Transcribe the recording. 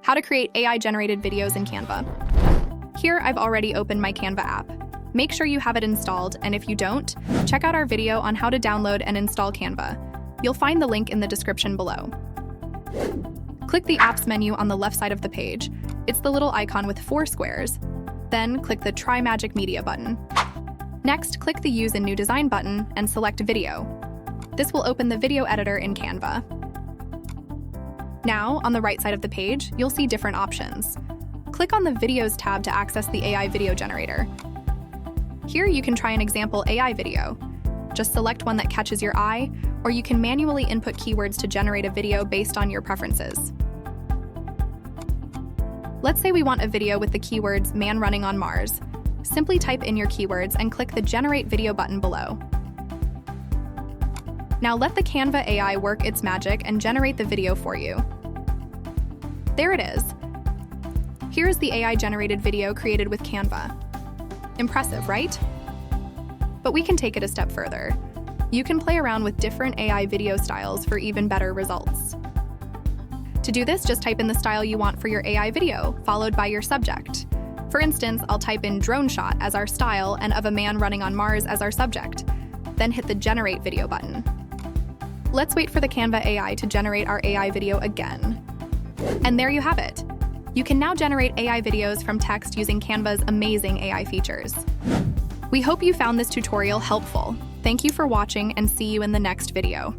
how to create AI-generated videos in Canva. Here, I've already opened my Canva app. Make sure you have it installed, and if you don't, check out our video on how to download and install Canva. You'll find the link in the description below. Click the Apps menu on the left side of the page. It's the little icon with 4 squares. Then click the Try Magic Media button. Next, click the Use a New Design button and select Video. This will open the video editor in Canva. Now, on the right side of the page, you'll see different options. Click on the Videos tab to access the AI video generator. Here you can try an example AI video. Just select one that catches your eye, or you can manually input keywords to generate a video based on your preferences. Let's say we want a video with the keywords "man running on Mars." Simply type in your keywords and click the Generate Video button below. Now let the Canva AI work its magic and generate the video for you. There it is. Here is the AI-generated video created with Canva. Impressive, right? But we can take it a step further. You can play around with different AI video styles for even better results. To do this, just type in the style you want for your AI video, followed by your subject. For instance, I'll type in drone shot as our style and of a man running on Mars as our subject. Then hit the Generate Video button. Let's wait for the Canva AI to generate our AI video again. And there you have it. You can now generate AI videos from text using Canva's amazing AI features. We hope you found this tutorial helpful. Thank you for watching and see you in the next video.